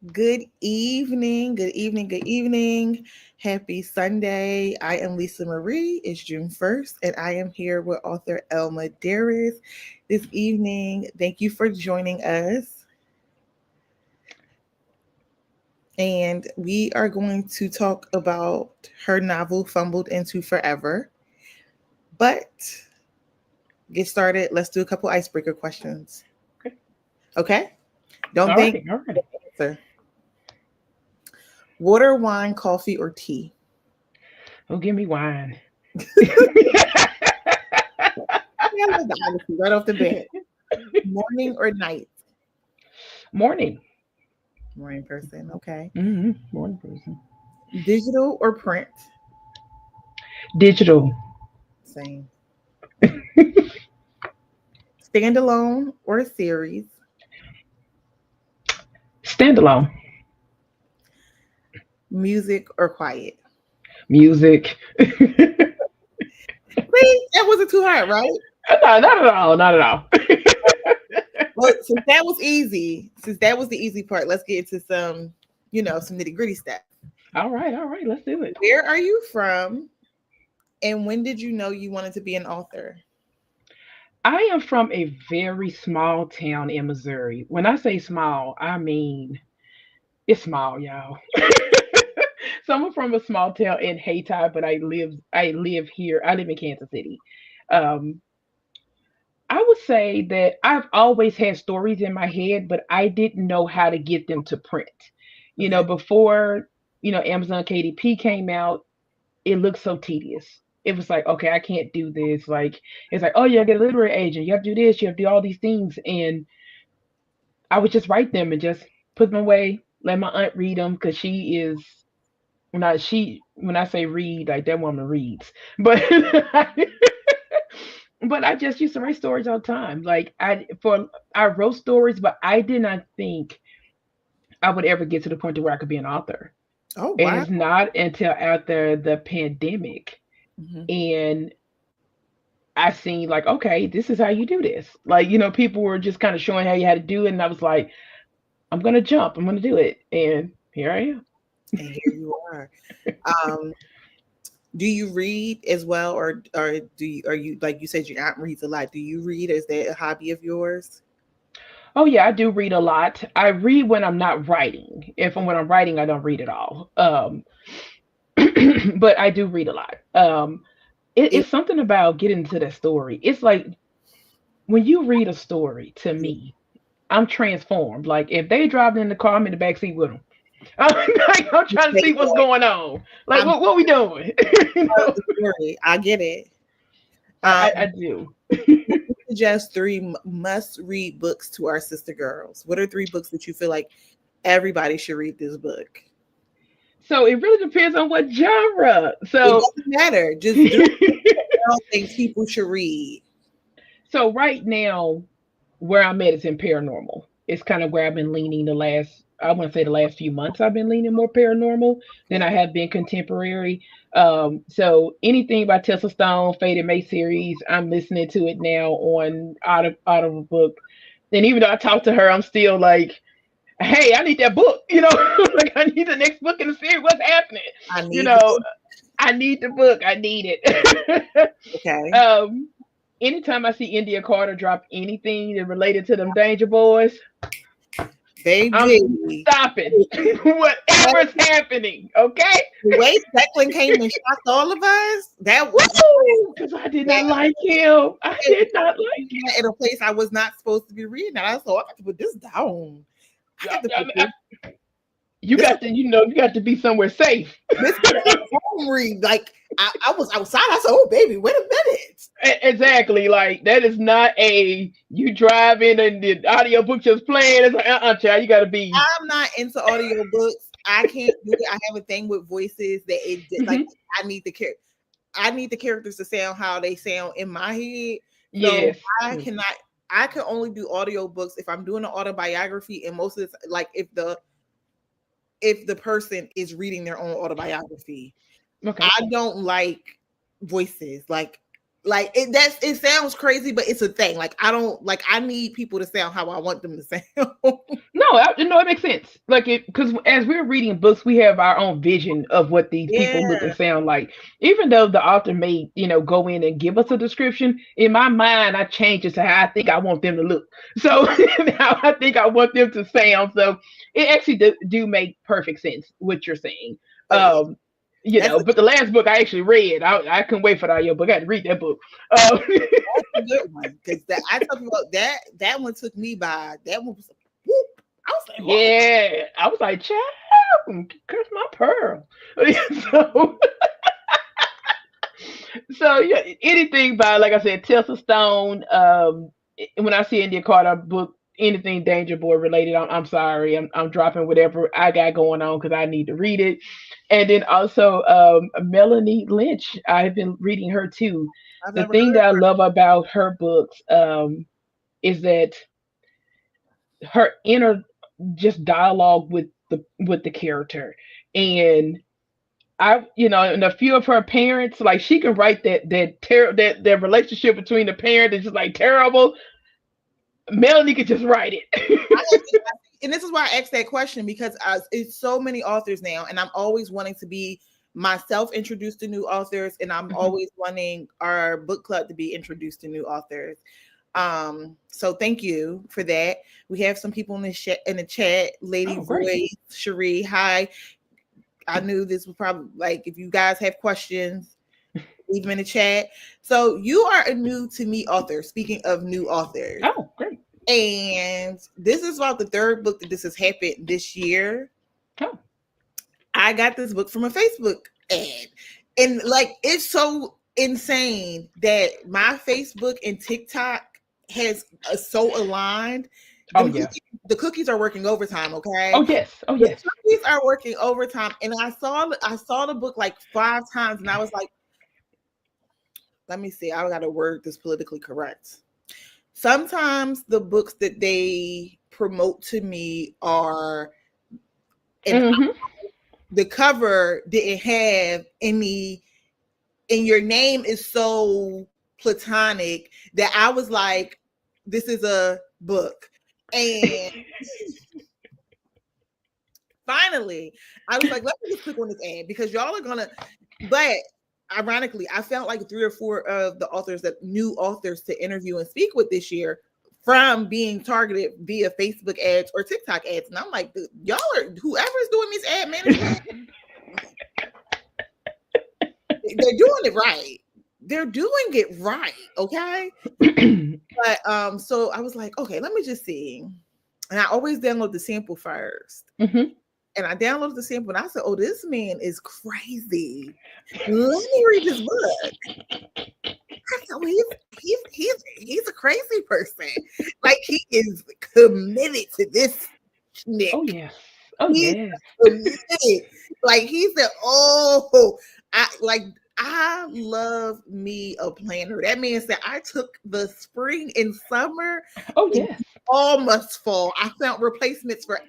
Good evening, good evening, good evening. Happy Sunday. I am Lisa Marie. It's June 1st, and I am here with author Elle Madearis this evening. Thank you for joining us. And we are going to talk about her novel, Fumbled Into Forever. But get started. Let's do a couple icebreaker questions. Okay. Okay? Don't All think. right. All right. Answer. Water, wine, coffee, or tea? Oh, give me wine. Yeah, I love the honesty right off the bat. Morning or night? Morning. Morning person. Okay. Morning person. Digital or print? Digital. Same. Standalone or series? Standalone. Music or quiet? Music. See, that wasn't too hard, right? No, not at all. Not at all. Well, since that was the easy part, let's get into some nitty gritty stuff. All right. All right. Let's do it. Where are you from? And when did you know you wanted to be an author? I am from a very small town in Missouri. When I say small, I mean it's small, y'all. So I'm from a small town in Haiti, but I live here. I live in Kansas City. Um, I would say that I've always had stories in my head, but I didn't know how to get them to print. Okay. Before, Amazon KDP came out, it looked so tedious. It was like, okay, I can't do this. Like, it's like, oh, you gotta get a literary agent. You have to do this. You have to do all these things. And I would just write them and just put them away, let my aunt read them because she is when I say read, like that woman reads. But but I just used to write stories all the time. Like I wrote stories, but I did not think I would ever get to the point to where I could be an author. Oh And wow. it's not until after the pandemic Mhm. and I seen like, okay, this is how you do this. Like, people were just kind of showing how you had to do it. And I was like, I'm gonna jump, I'm gonna do it. And here I am. And here you are. Um, do you read as well, or are you like you said your aunt reads a lot? Do you read? Is that a hobby of yours? Oh yeah, I do read a lot. I read when I'm not writing. If I'm when I'm writing, I don't read at all. But I do read a lot. If It's something about getting into that story. It's like when you read a story to me, I'm transformed. Like if they driving in the car, I'm in the back seat with them. I'm trying to see what's going on. Like I'm what we doing? part of the story, I get it. I Um, do. suggest three must-read books to our sister girls. What are three books that you feel like everybody should read this book? So it really depends on what genre. It So doesn't matter. Just three books that girls think people should read. so right now where I'm at is in paranormal. It's kind of where I've been leaning I want to say the last few months I've been leaning more paranormal than I Okay. have been contemporary. So anything by Tessa Stone, Faded May series, I'm listening to it now on Audible book. And even though I talk to her, I'm still like, hey, I need that book, like I need the next book in the series. What's happening? I You need the know, book. I need the book. I need it. Okay. um, Anytime I see India Carter drop anything that related to them Danger Boys, I'm Baby. stopping whatever's happening. Okay. The way Declan came and shocked all of us, that was Woo! Because I did not like him. I did not like him. in a place I was not supposed to be reading. And I thought I got to put this down. I got to I put mean, this. you This got to, you got to be somewhere safe. this is a home read. Like I was outside. I said, "Oh, baby, wait a minute." Exactly. Like that is not a you drive in and the audio book just playing. It's like, child, you got to be. I'm not into audiobooks. I can't do it. I have a thing with voices that like Mhm. I need the character. I need the characters to sound how they sound in my head. So Yes. I cannot. I can only do audiobooks if I'm doing an autobiography, and most of the like if the person is reading their own autobiography. Okay. I don't like voices. Like Like it sounds crazy, but it's a thing. Like I don't like I need people to sound how I want them to sound. No, it makes sense. Like it, because as we're reading books, we have our own vision of what these people look Yeah, and sound like. Even though the author may, go in and give us a description, in my mind, I change it to how I think I want them to look. So how I think I want them to sound. So it actually do make perfect sense what you're saying. but yeah, Um, that's a but the last book I actually read, I couldn't wait for the audio book. I had to read that book. Um, good one because that I talk about that one took me by that one was whoop. I was like, whoa. Yeah, I was like, child, curse my pearl. so, so yeah, anything by, like I said, Tessa Stone. When I see India Carter book, anything Danger Boy related, I'm sorry, I'm dropping whatever I got going on because I need to read it. And then also Melanie Lynch, I've been reading her too. I've The never thing heard that I of love about her books is that her inner just dialogue with the character. And and a few of her parents, like she can write that relationship between the parent is just like terrible. Melanie could just write I it. and this is why I asked that question because it's so many authors now, and I'm always wanting to be myself introduced to new authors, and I'm Mhm. always wanting our book club to be introduced to new authors. So thank you for that. We have some people in the chat. Lady Oh, great. Voice, Cherie, hi. I knew this was probably like if you guys have questions, leave them in the chat. So you are a new to me author. Speaking of new authors. Oh, great. And this is about the third book that this has happened this year. Oh. I got this book from a Facebook ad. And like it's so insane that my Facebook and TikTok has so aligned. Oh yeah. The cookies are working overtime, Oh okay? yes. Oh The yes. cookies are working overtime. And I saw the book like 5 times and I was like, let me see, I gotta word this politically correct. Sometimes the books that they promote to me are and Hmm. the cover didn't have any and your name is so platonic that I was like, this is a book. And finally, I was like, let me just click on this ad because y'all are gonna. But ironically, I found like 3 or 4 of the authors that new authors to interview and speak with this year from being targeted via Facebook ads or TikTok ads. And I'm like, y'all are whoever's doing this ad management, they're doing it right. They're doing it right. Okay. But so I was like, okay, let me just see. And I always download the sample first. Hmm. And I downloaded the sample and I said, oh, this man is crazy. Let me read this book. I said, oh, he's a crazy person. Like he is committed to this Oh Nick. yes. Oh He's yes. committed. Like he said, oh, I love me a planner. That man said I took the spring and summer Oh and yes. all must fall. I found replacements for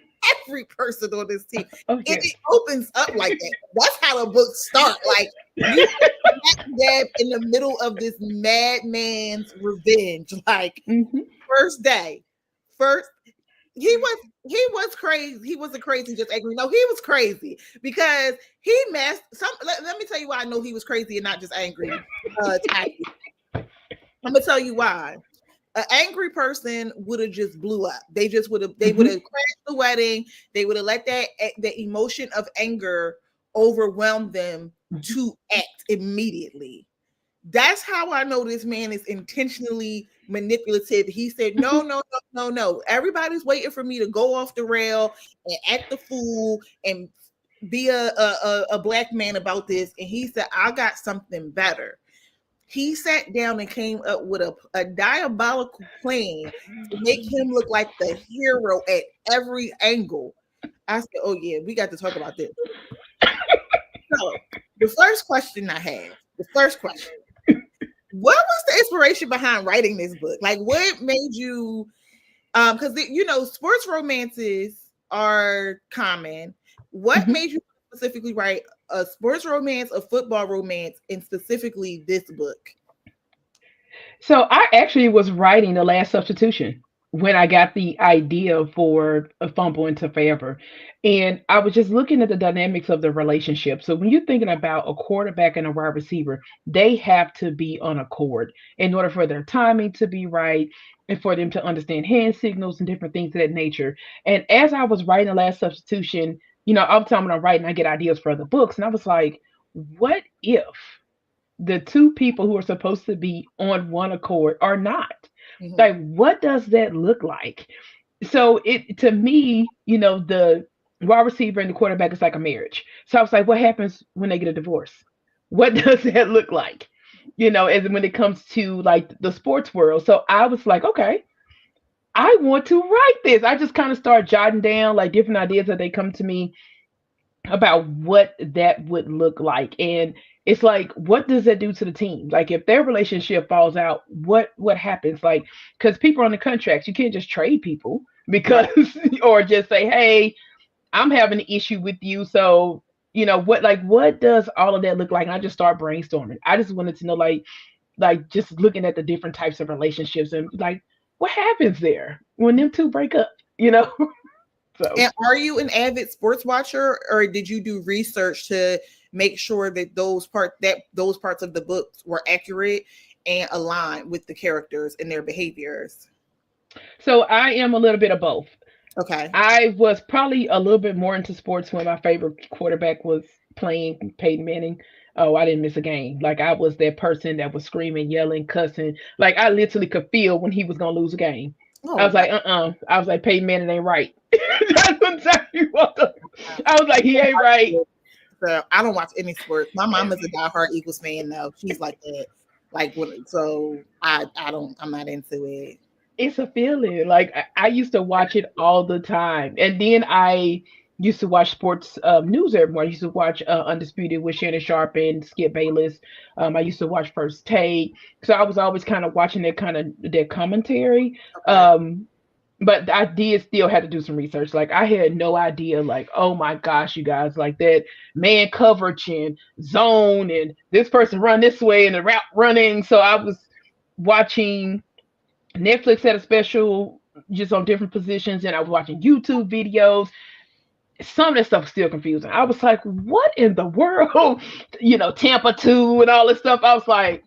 every person on this team. Oh And yes. it opens up like that. That's how the book start. Like you dab in the middle of this madman's revenge. Like Hmm. first day, first he was crazy. He wasn't crazy, just angry. No, he was crazy because he messed some. Let me tell you why I know he was crazy and not just angry. Tacky. I'm gonna tell you why. An angry person would have just blew up. They would Hmm. have crashed the wedding. They would have let the emotion of anger overwhelm them Hmm. to act immediately. That's how I know this man is intentionally manipulative. He said, no, no, no, no, no. Everybody's waiting for me to go off the rail and act the fool and be a black man about this. And he said, I got something better. He sat down and came up with a diabolical plan to make him look like the hero at every angle. I said, oh, yeah, we got to talk about this. So, the first question I have, the first question, what was the inspiration behind writing this book? Like, what made you? Because sports romances are common. What Hmm. made you specifically write a sports romance, a football romance, and specifically this book? So I actually was writing The Last Substitution when I got the idea for a Fumble Into Forever. And I was just looking at the dynamics of the relationship. So when you're thinking about a quarterback and a wide receiver, they have to be on accord in order for their timing to be right and for them to understand hand signals and different things of that nature. And as I was writing The Last Substitution, all the time when I'm writing, I get ideas for other books. And I was like, what if the two people who are supposed to be on one accord are not? Hmm. Like, what does that look like? So it to me, the wide receiver and the quarterback is like a marriage. So I was like, what happens when they get a divorce? What does that look like? As when it comes to like the sports world. So I was like, okay, I want to write this. I just kind of start jotting down like different ideas that they come to me about what that would look like. And it's like, what does that do to the team? Like, if their relationship falls out, what happens? Like, because people are on the contracts, you can't just trade people because Right. or just say, hey, I'm having an issue with you. So what does all of that look like? And I just start brainstorming. I just wanted to know, like just looking at the different types of relationships and like, what happens there when them two break up, so. And are you an avid sports watcher, or did you do research to make sure that those parts of the books were accurate and aligned with the characters and their behaviors? So I am a little bit of both. Okay. I was probably a little bit more into sports when my favorite quarterback was playing, Peyton Manning. Oh, I didn't miss a game. Like, I was that person that was screaming, yelling, cussing. Like, I literally could feel when he was gonna lose a game. I Oh was like, I was like, Peyton Manning ain't right. That's what time you want. wow. I was like, he ain't right. So I don't watch any sports. My mom is a diehard Eagles fan though. She's like that. Like when so I don't I'm not into it. It's a feeling. Like, I used to watch it all the time, and then I used to watch sports news every morning. I used to watch Undisputed with Shannon Sharp and Skip Bayless. I used to watch First Take, so I was always kind of watching that commentary. Okay. Um, but I did still have to do some research. Like, I had no idea. Like, oh my gosh, you guys, like that man coverage and zone, and this person run this way and the route running. So I was watching. Netflix had a special just on different positions, and I was watching YouTube videos. Some of that stuff is still confusing. I was like, what in the world? Tampa 2 and all this stuff. I was like,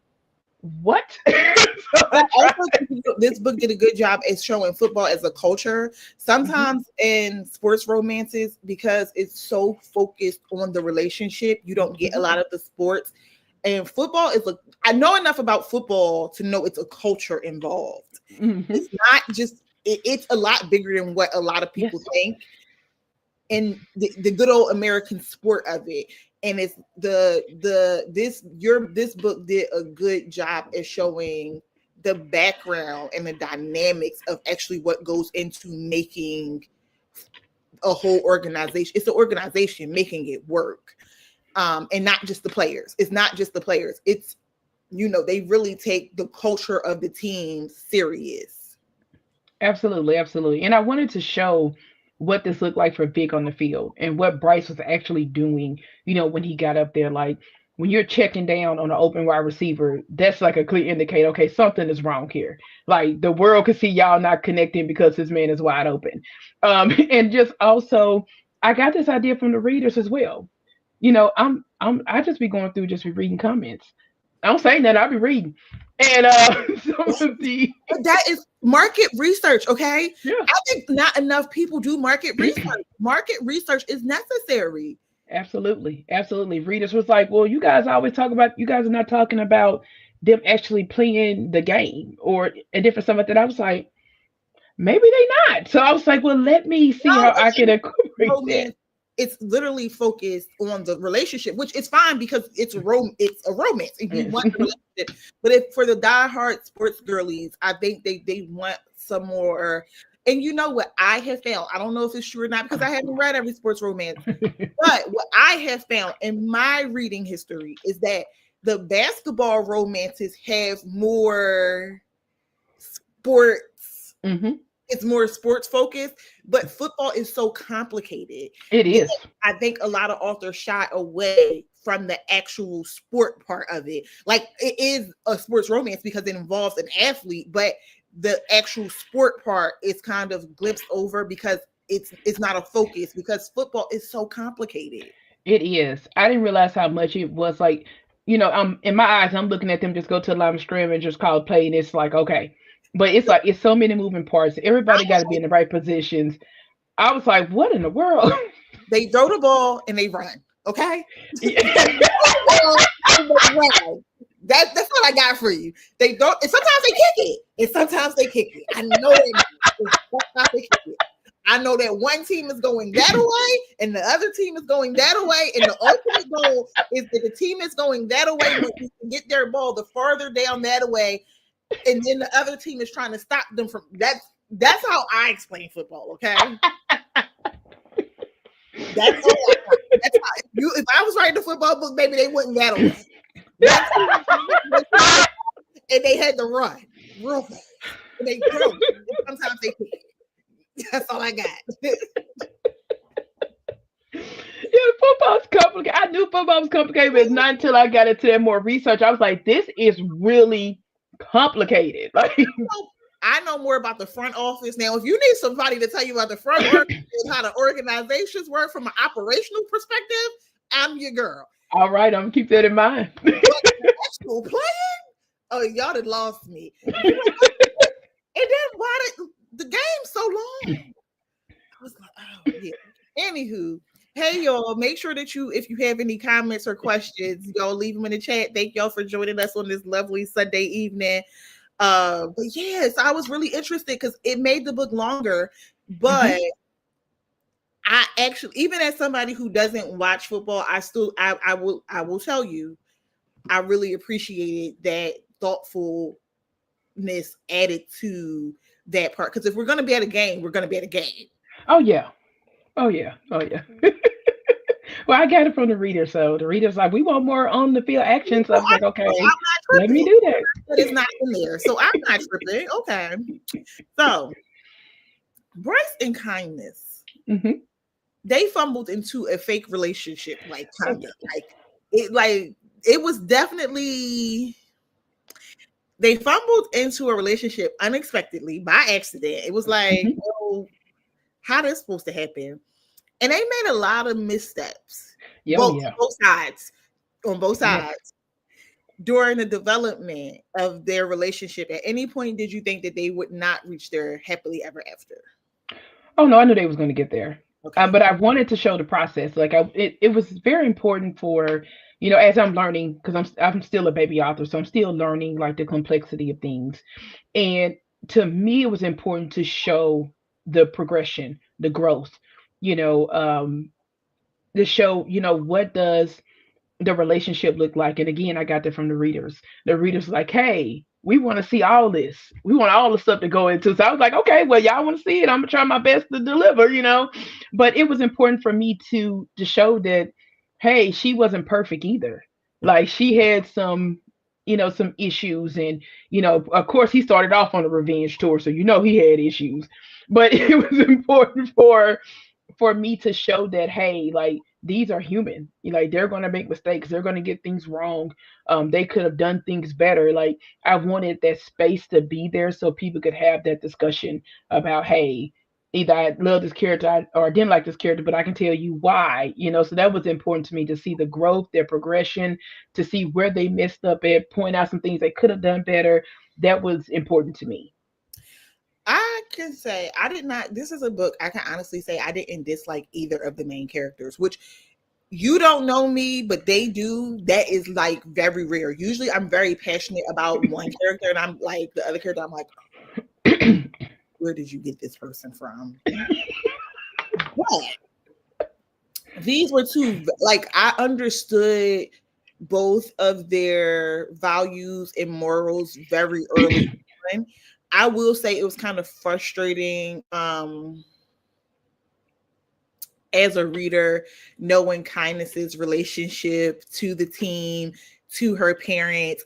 what? So But I I tried. also think this book did a good job at showing football as a culture. Mhm. Sometimes in sports romances, because it's so focused on the relationship, you don't get a Mhm. lot of the sports. And football is I know enough about football to know it's a culture involved. Mhm. It's not just it's a lot bigger than what a lot of people Yes, think, and the good old American sport of it. And it's this book did a good job at showing the background and the dynamics of actually what goes into making a whole organization. It's the organization making it work. And not just the players. It's not just the players. It's they really take the culture of the team serious. absolutely, absolutely. And I wanted to show what this looked like for Vic on the field and what Bryce was actually doing, when he got up there. Like, when you're checking down on an open wide receiver, that's like a clear indicator, okay, something is wrong here. Like, the world can see y'all not connecting because this man is wide open. And just also, I got this idea from the readers as well. I just be going through, just be reading comments. I don't say that, I'll be reading. And some of the That is market research, okay? yeah. I think not enough people do market research. Market research is necessary. Absolutely, absolutely. Readers was like, well, you guys always talk about, you guys are not talking about them actually playing the game or a different stuff like that. I was like, maybe they not. So I was like, well, let me see No, how I can incorporate that. romance. It's literally focused on the relationship, which is fine because it's a romance and you Yes. want the relationship. But if for the diehard sports girlies, I think they want some more. And you know what I have found? I don't know if it's true or not because I haven't read every sports romance. But what I have found in my reading history is that the basketball romances have more sports Hmm. it's more sports focused, but football is so complicated It that is. I think a lot of authors shy away from the actual sport part of it. Like it is a sports romance because it involves an athlete, but the actual sport part is kind of glimpsed over because it's not a focus because football is so complicated. It is. I didn't realize how much it was like, in my eyes, I'm looking at them just go to the line of scrimmage and just call it play, and it's like, okay. But it's like it's so many moving parts. Everybody got to be in the right positions. I was like, what in the world? They throw the ball and they run. Okay, that's what I got for you. They don't, and sometimes they kick it, and sometimes they kick it. I know that. Sometimes they kick it. I know that one team is going that way and the other team is going that way. And the ultimate goal is that the team is going that way when you can get their ball the farther down that way. And then the other team is trying to stop them from that. That's how I explain football, okay? That's all I got. That's how, if I was writing a football book, maybe they wouldn't that away. And they had to run real fast. And they throw. And sometimes they kick. That's all I got. Yeah, football's complicated. I knew football was complicated, but not until I got into that more research. I was like, this is really complicated. Like, I know more about the front office now. If you need somebody to tell you about the front office and how the organizations work from an operational perspective, I'm your girl. All right, I'm gonna keep that in mind. Actual playing? Oh, y'all done lost me. And then why did the game so long? I was like, oh yeah. Anywho, hey y'all, make sure that if you have any comments or questions, y'all leave them in the chat. Thank y'all for joining us on this lovely Sunday evening. But yes, I was really interested because it made the book longer, but I actually, even as somebody who doesn't watch football, I will tell you, I really appreciated that thoughtfulness added to that part. Because if we're gonna be at a game, we're gonna be at a game. Oh yeah. Oh yeah. Oh yeah. Well, I got it from the reader, so the reader's like, we want more on the field action. So I was like, okay, I'm not let me tripping. do that. But it's not in there, so I'm not tripping. Okay. So Bryce and Kindness, they fumbled into a fake relationship, like kind of like it was definitely they fumbled into a relationship unexpectedly by accident. It was like, oh, how this supposed to happen? And they made a lot of missteps, both sides, on both sides. During the development of their relationship. At any point, did you think that they would not reach their happily ever after? Oh no, I knew they was going to get there. Okay. But I wanted to show the process. Like it was very important for, as I'm learning, because I'm still a baby author, so I'm still learning like the complexity of things. And to me, it was important to show the progression, the growth, to show, what does the relationship look like. And again, I got that from the readers. The readers like, hey, we want to see all this. We want all the stuff to go into. So I was like, okay, well, y'all want to see it. I'm gonna try my best to deliver. But it was important for me to show that, hey, she wasn't perfect either. Like she had some issues, and of course he started off on a revenge tour, so he had issues. But it was important for me to show that, hey, like these are human. Like they're gonna make mistakes, they're gonna get things wrong. They could have done things better. Like I wanted that space to be there so people could have that discussion about, hey, either I love this character or I didn't like this character, but I can tell you why. So that was important to me, to see the growth, their progression, to see where they messed up at, point out some things they could have done better. That was important to me. I can say I did not. This is a book I can honestly say I didn't dislike either of the main characters, which you don't know me, but they do. That is like very rare. Usually I'm very passionate about one character and I'm like the other character, I'm like, where did you get this person from? But these were two, like I understood both of their values and morals very early on. I will say it was kind of frustrating as a reader, knowing Kindness's relationship to the team, to her parents.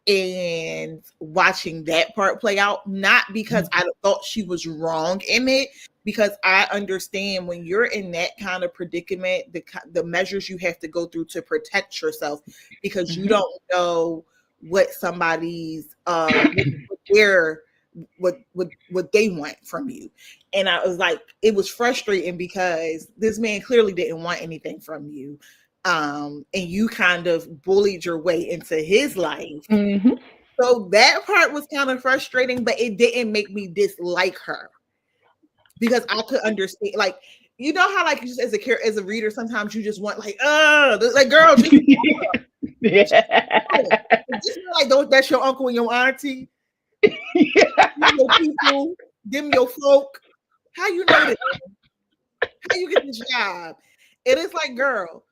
and watching that part play out, not because I thought she was wrong in it, because I understand when you're in that kind of predicament, the measures you have to go through to protect yourself, because you Mhm. don't know what somebody's what their what they want from you. And I was like, it was frustrating because this man clearly didn't want anything from you. And you kind of bullied your way into his life. Mhm. So that part was kind of frustrating, but it didn't make me dislike her, because I could understand, like, you know how, like, just as a reader, sometimes you just want, like, like, girl, just Yeah. just like, don't, that's your uncle and your auntie, your people, them your folk. How you know this? How you get this job? It is like, girl,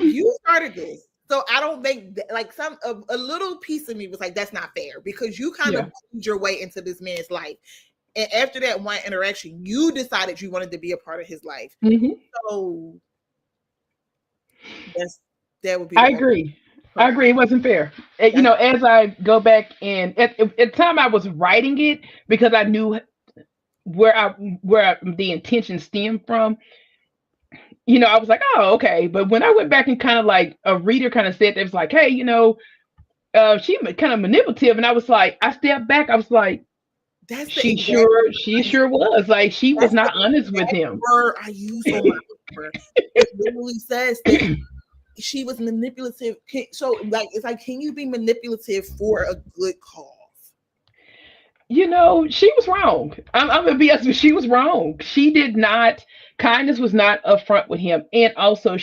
you started this. So I don't think that, like, a little piece of me was like, that's not fair, because you kind of Yeah. bullied your way into this man's life. And after that one interaction, you decided you wanted to be a part of his life. Mhm. So that's that would be I the only agree. I part. agree. It wasn't fair. That's As I go back and at the time I was writing it because I knew the intention stemmed from. I was like, oh, okay. But when I went back and kind of like a reader kind of said, it was like, hey, she kind of manipulative, and I was like, I stepped back. I was like, that's the she exact sure, she word sure was like she was that's the not honest with exact him. word I use on my paper. It literally says that she was manipulative. So, like, it's like, can you be manipulative for a good cause? She was wrong. I'm gonna be honest with you, she was wrong. She did not. Kindness was not upfront with him, and also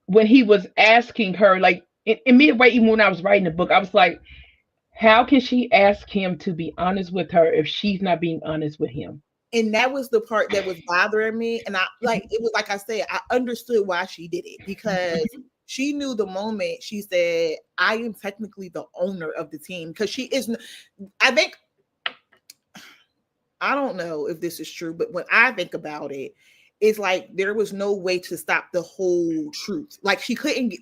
when he was asking her, like in midway, even when I was writing the book, I was like, how can she ask him to be honest with her if she's not being honest with him? And that was the part that was bothering me. And I, like, it was like I said, I understood why she did it, because she knew the moment she said, I am technically the owner of the team. Because she is, I think, I don't know if this is true, but when I think about it, it's like there was no way to stop the whole truth. Like, she couldn't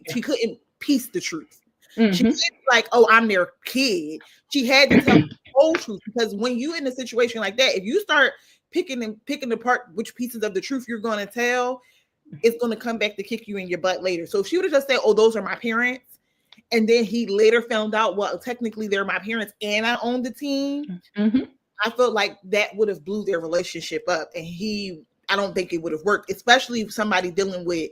piece the truth. She Mm-hmm. couldn't be like, oh, I'm their kid. She had to tell the whole truth, because when you in a situation like that, if you start picking apart which pieces of the truth you're going to tell, it's going to come back to kick you in your butt later. So if she would have just said, oh, those are my parents, and then he later found out, well, technically they're my parents and I own the team, Mm-hmm. I felt like that would have blew their relationship up, and I don't think it would have worked, especially somebody dealing with.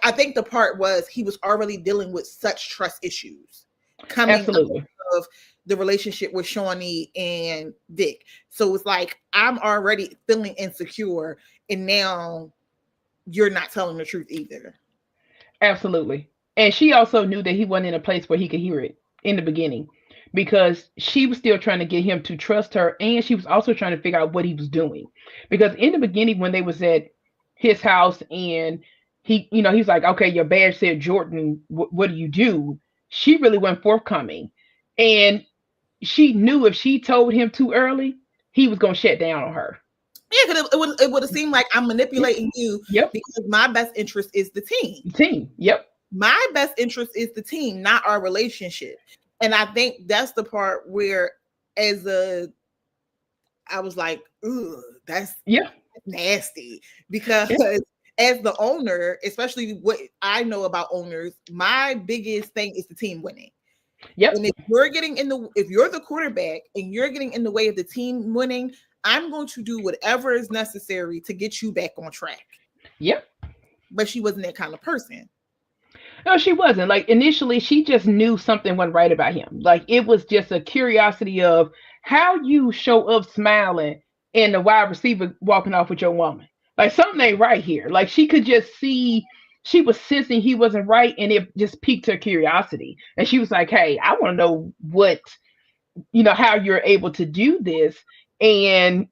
I think the part was he was already dealing with such trust issues coming Absolutely. out of the relationship with Shawnee and Vic. So it's like, I'm already feeling insecure, and now you're not telling the truth either. Absolutely. And she also knew that he wasn't in a place where he could hear it in the beginning because she was still trying to get him to trust her, and she was also trying to figure out what he was doing. Because in the beginning when they was at his house and he's like, okay, your badge said Jordan, what do you do? She really went forthcoming. And she knew if she told him too early, he was going to shut down on her. Yeah, because it would have seemed like I'm manipulating you, Yep. because my best interest is the team. Team. Yep. My best interest is the team, not our relationship. And I think that's the part where, as a, I was like, ooh, that's Yeah. nasty. Because Yeah. as the owner, especially what I know about owners, my biggest thing is the team winning. Yep. And if you're the quarterback and you're getting in the way of the team winning, I'm going to do whatever is necessary to get you back on track. Yep. But she wasn't that kind of person. No, she wasn't. Like initially, she just knew something wasn't right about him. Like it was just a curiosity of how you show up smiling and the wide receiver walking off with your woman. Like something ain't right here. Like she could just see, she was sensing he wasn't right, and it just piqued her curiosity. And she was like, "Hey, I want to know how you're able to do this." And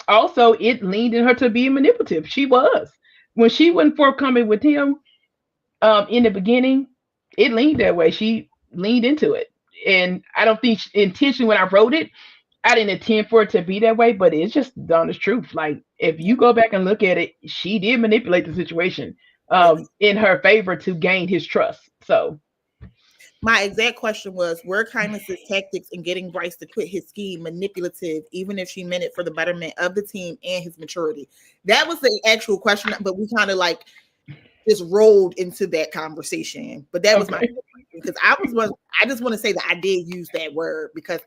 also, it leaned in her to be manipulative. She was when she wasn't forthcoming with him in the beginning, it leaned that way. She leaned into it. And I don't think intentionally when I wrote it, I didn't intend for it to be that way, but it's just the honest truth. Like if you go back and look at it, she did manipulate the situation Yeah. in her favor to gain his trust. So My exact question was, were Kindness's tactics in getting Bryce to quit his scheme manipulative, even if she meant it for the betterment of the team and his maturity? That was the actual question, but we kind of like just rolled into that conversation. But that was my Okay. question, because I just want to say that I did use that word, because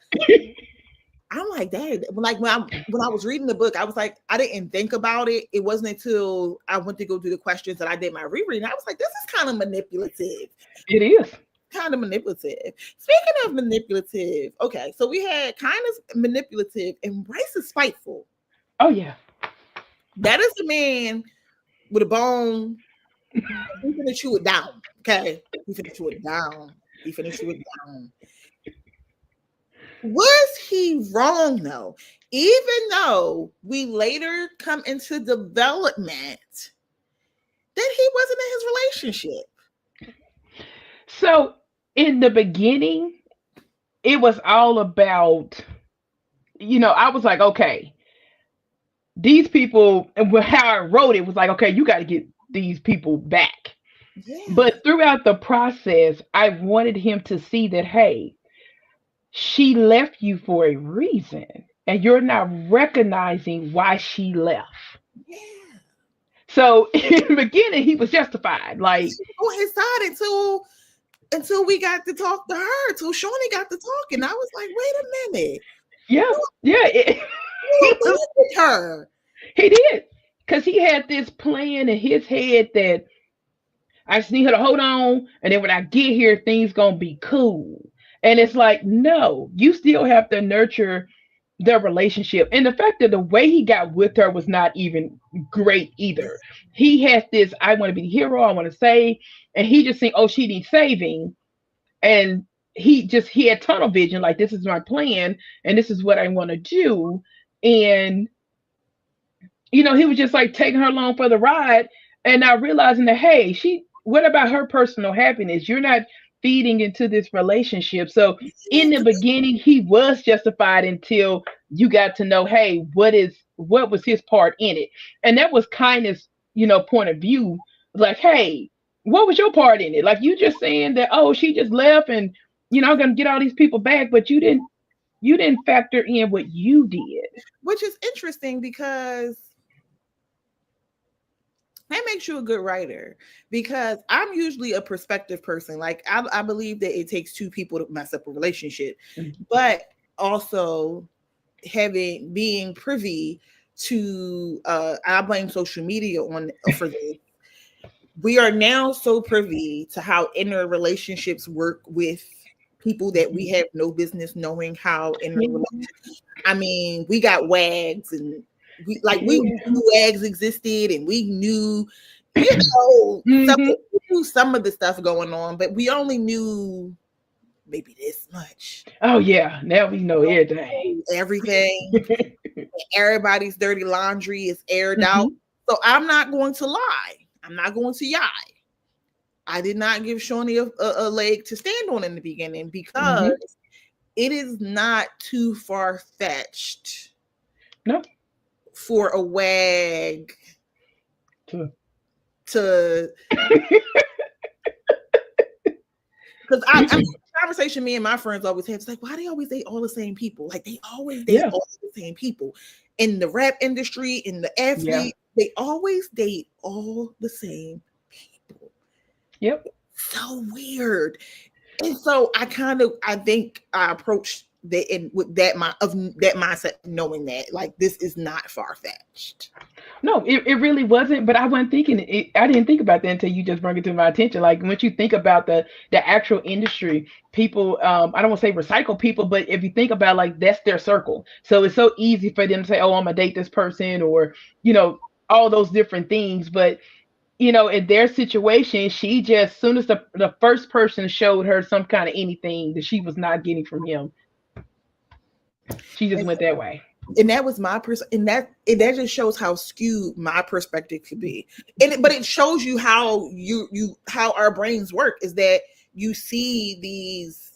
I'm like, Dad, like when I was reading the book, I was like, I didn't think about it. It wasn't until I went to go do the questions that I did my rereading. I was like, this is kind of manipulative. It is. Kind of manipulative. Speaking of manipulative, okay, so we had Kindness manipulative and Bryce is spiteful. Oh yeah. That is a man with a bone. He's gonna chew it down. Okay, he's gonna chew it down. He's gonna chew it down. Was he wrong though? Even though we later come into development that he wasn't in his relationship. So in the beginning, it was all about, I was like, okay, these people, and how I wrote it was like, okay, you got to get these people back. Yeah. But throughout the process, I wanted him to see that, hey, she left you for a reason, and you're not recognizing why she left. Yeah. So in the beginning, he was justified. Like, She was on his side until we got to talk to her, till Shawnee got to talking. I was like, wait a minute. yeah, yeah, You believed her. he did. Because he had this plan in his head that I just need her to hold on, and then when I get here, things gonna be cool. And it's like, no, you still have to nurture their relationship. And the fact that the way he got with her was not even great either. He has this, I want to be the hero, I want to save, and he just think, oh, she needs saving. And he had tunnel vision, like this is my plan and this is what I want to do. And he was just like taking her along for the ride and not realizing that, hey, what about her personal happiness? You're not feeding into this relationship. So in the beginning, he was justified until you got to know, hey, what was his part in it? And that was Kindness, point of view. Like, hey, what was your part in it? Like you just saying that, oh, she just left and I'm gonna get all these people back, but you didn't factor in what you did. Which is interesting because that makes you a good writer, because I'm usually a perspective person. Like I believe that it takes two people to mess up a relationship, but also being privy to I blame social media on for this. We are now so privy to how inner relationships work with people that we have no business knowing how inner relationships. I mean, we got wags and we knew wags existed, and we knew, Mhm. some of the stuff going on, but we only knew maybe this much. Oh yeah, now we know everything. Everything, everybody's dirty laundry is aired out. Mhm. So I'm not going to lie. I'm not going to lie. I did not give Shawnee a leg to stand on in the beginning, because Mhm. it is not too far fetched No. for a wag True. to, because I'm conversation me and my friends always have. It's like, why they always date all the same people? Like they always date Yeah. all the same people in the rap industry, in the Yeah. athlete. They always date all the same people. Yep. So weird. And so I think I approached that in with that mindset, knowing that like this is not far fetched. No, it really wasn't. But I wasn't thinking it. I didn't think about that until you just brought it to my attention. Like once you think about the actual industry, people, I don't want to say recycle people, but if you think about like that's their circle, so it's so easy for them to say, oh, I'm gonna date this person, or you know all those different things. But in their situation, she just soon as the first person showed her some kind of anything that she was not getting from him, she just And, went that way. and that was my and that just shows how skewed my perspective could be. But it shows you how how our brains work, is that you see these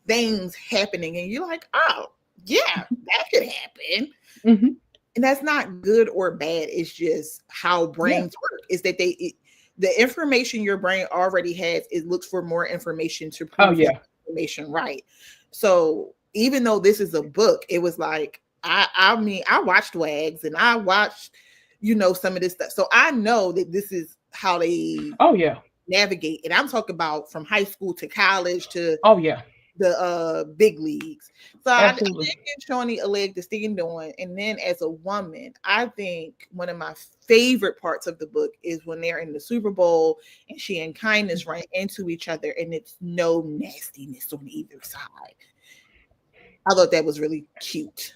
things happening and you're like, oh yeah, that could happen. Hmm. And that's not good or bad. It's just how Yeah. brains work. Is that the information your brain already has, it looks for more information to Oh prove that yeah. information right. So even though this is a book, it was like I mean I watched WAGs and I watched, some of this stuff. So I know that this is how they Oh yeah. navigate. And I'm talking about from high school to college to Oh yeah. the big leagues. So I did Absolutely. give Shawnee a leg to stand on. And then as a woman, I think one of my favorite parts of the book is when they're in the Super Bowl and she and Kindness run into each other and it's no nastiness on either side. I thought that was really cute.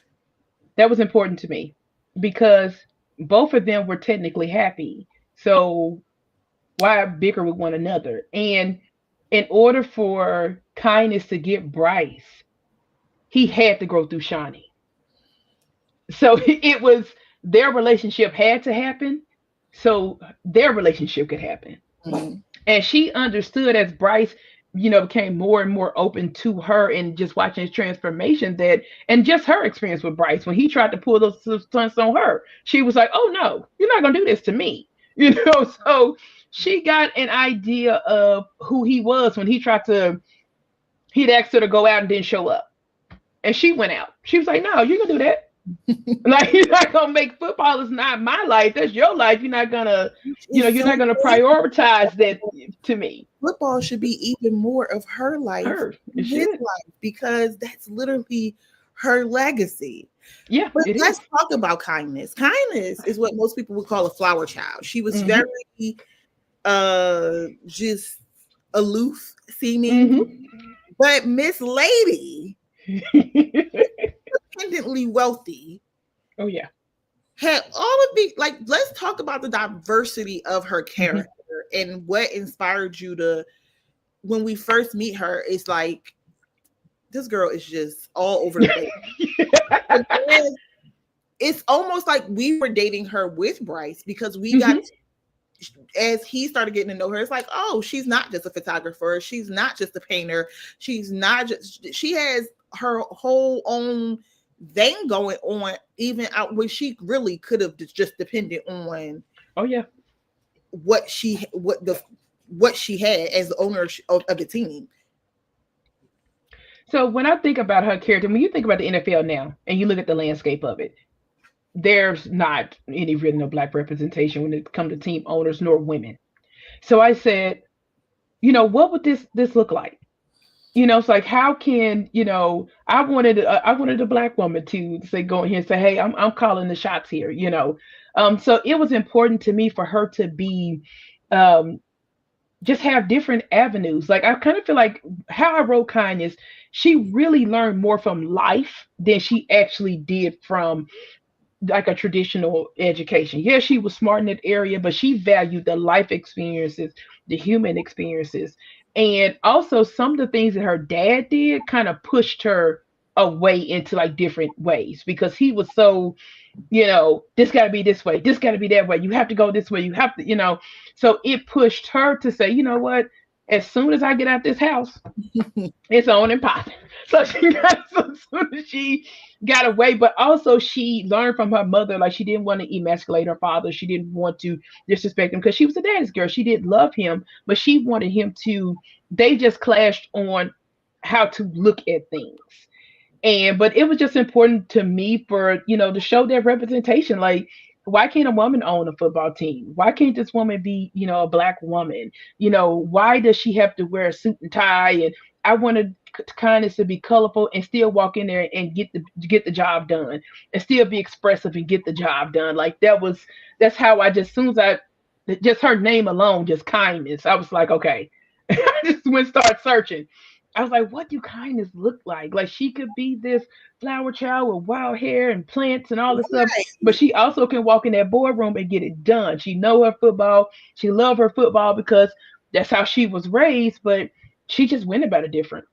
That was important to me because both of them were technically happy. So why bicker with one another? And in order for Kindness to get Bryce, he had to go through Shawnee. So it was their relationship had to happen so their relationship could happen. Mhm. And she understood as Bryce, became more and more open to her and just watching his transformation that, and just her experience with Bryce when he tried to pull those stunts on her, she was like, "Oh no, you're not gonna do this to me," So she got an idea of who he was when he tried to. He'd asked her to go out and didn't show up, and she went out. She was like, "No, you're gonna do that." Like you're not gonna make football is not my life. That's your life. You're not gonna, It's you're so not gonna crazy. prioritize that to me. Football should be even more of her life Her, it than his should. life because that's literally her legacy. Yeah, But it let's is. talk about Kindness. Kindness is what most people would call a flower child. She was Mm-hmm. very just aloof seeming. Mm-hmm. But Miss Lady, independently wealthy, Oh yeah. had all of the like let's talk about the diversity of her Mm-hmm. character and what inspired you to when we first meet her, it's like this girl is just all over the place. And then it's almost like we were dating her with Bryce because we got Mm-hmm. as he started getting to know her, it's like, oh, she's not just a photographer, she's not just a painter, she's not just she has her whole own thing going on, even out when she really could have just depended on Oh yeah. what she had as the owner of the team. So when I think about her character, when you think about the NFL now and you look at the landscape of it, there's not any really no black representation when it comes to team owners nor women. So I said, what would this look like? It's like how can I wanted a black woman to say go in here and say, hey, I'm calling the shots here. So it was important to me for her to be um just have different avenues. Like I kind of feel like how I wrote Kindness, she really learned more from life than she actually did from like a traditional education. Yeah, she was smart in that area, but she valued the life experiences, the human experiences. And also some of the things that her dad did kind of pushed her away into like different ways because he was so, this got to be this way, this got to be that way. You have to go this way. You have to. So it pushed her to say, you know what? As soon as I get out this house, it's on and popping. So she got so soon as she got away, but also she learned from her mother, like she didn't want to emasculate her father. She didn't want to disrespect him because she was a daddy's girl. She did love him, but she wanted him to. They just clashed on how to look at things. But it was just important to me for to show that representation. Like, why can't a woman own a football team? Why can't this woman be a black woman? Why does she have to wear a suit and tie? And I wanted Kindness to be colorful and still walk in there and get the job done and still be expressive and get the job done. Like that's how I just, as soon as I just her name alone, just Kindness, I was like, okay. I just went start searching. I was like, what do Kindness look like? Like she could be this flower child with wild hair and plants and all this stuff, but she also can walk in that boardroom and get it done. She know her football. She love her football because that's how she was raised, but she just went about it different.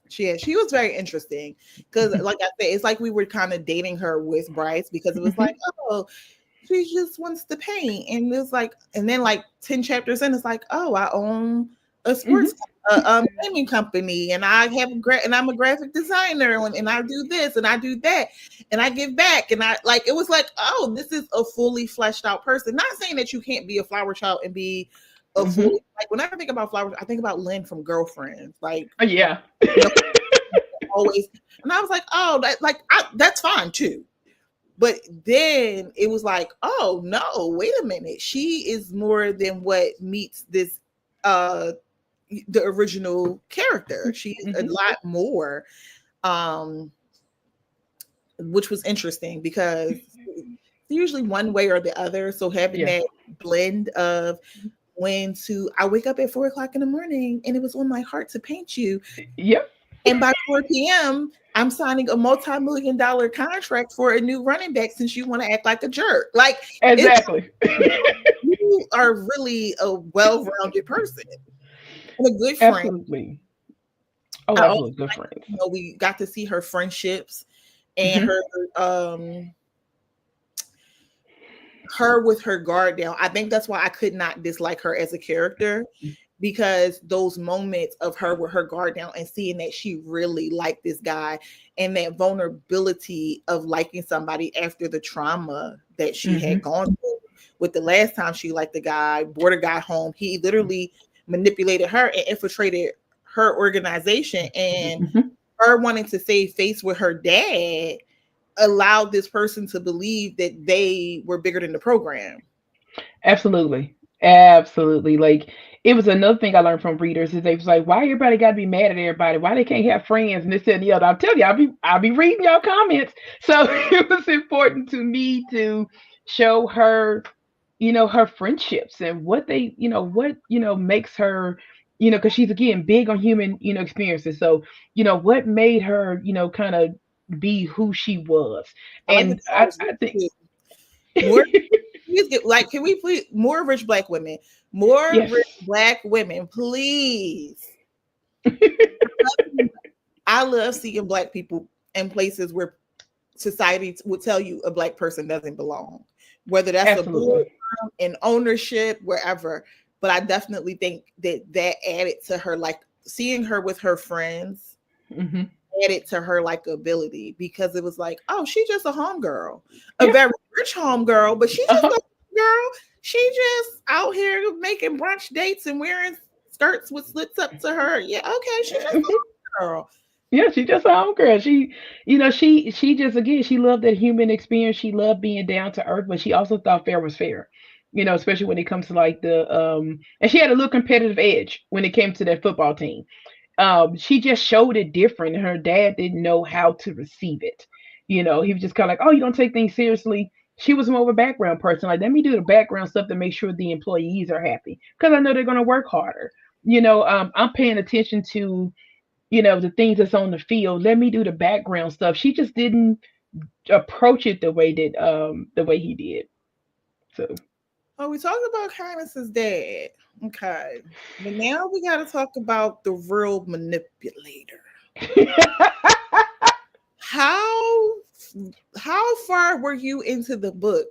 She was very interesting because, like I said, it's like we were kind of dating her with Bryce because it was like, Mhm. oh, she just wants to paint, and it's like, and then like 10 chapters in, it's like, oh, I own a Mhm. sports. a gaming company, and I have and I'm a graphic designer, and I do this and I do that, and I give back, and I like it was like, oh, this is a fully fleshed out person. Not saying that you can't be a flower child and be a Hmm. fully like whenever I think about flowers, I think about Lynn from Girlfriends, like Yeah. you know always, and I was like, oh, that's fine too. But then it was like, oh no, wait a minute, she is more than what meets this uh the original character. She's a Hmm. lot more, um, which was interesting because it's usually one way or the other. So having Yeah. that blend of when to I wake up at 4 o'clock in the morning and it was on my heart to paint you, Yep. and by 4 p.m. I'm signing a multi-million dollar contract for a new running back since you want to act like a jerk. Like it's Exactly. you are really a well-rounded person and a good friend. Absolutely. Oh, I also absolutely. Good like, friends. we got to see her friendships and Hmm. um her with her guard down. I think that's why I could not dislike her as a character, because those moments of her with her guard down and seeing that she really liked this guy, and that vulnerability of liking somebody after the trauma that she had Hmm. gone through with the last time she liked the guy, brought a guy home. He literally manipulated her and infiltrated her organization, and Hmm. her wanting to save face with her dad allowed this person to believe that they were bigger than the program. Absolutely. Absolutely. Like it was another thing I learned from readers is they was like, why everybody gotta be mad at everybody? Why they can't have friends and this and the other? I'll tell you, I'll be reading y'all comments. So it was important to me to show her, her friendships and what they, what, makes her, because she's again big on human, experiences. So, what made her, kind of be who she was. I like that And you I, always I think too. More, please get like, can we please more rich black women, more yes. rich black women, please. I love seeing black people in places where society would tell you a black person doesn't belong, whether that's a board Absolutely. in ownership, wherever. But I definitely think that that added to her, like seeing her with her friends Hmm. added to her like ability, because it was like, oh, she's just a homegirl, a Yeah. very rich homegirl, but she's just Uh-huh. a girl. She just out here making brunch dates and wearing skirts with slits up to her. Yeah, okay, she's just Mhm. a girl. Yeah, she just a homegirl. She just again she loved that human experience. She loved being down to earth, but she also thought fair was fair. Especially when it comes to like the and she had a little competitive edge when it came to that football team. She just showed it different, and her dad didn't know how to receive it. He was just kind of like, oh, you don't take things seriously. She was more of a background person. Like, let me do the background stuff to make sure the employees are happy because I know they're going to work harder. I'm paying attention to the things that's on the field. Let me do the background stuff. She just didn't approach it the way he did. So Oh, we talked about Kindness's dad. Okay. But now we got to talk about the real manipulator. How how far were you into the book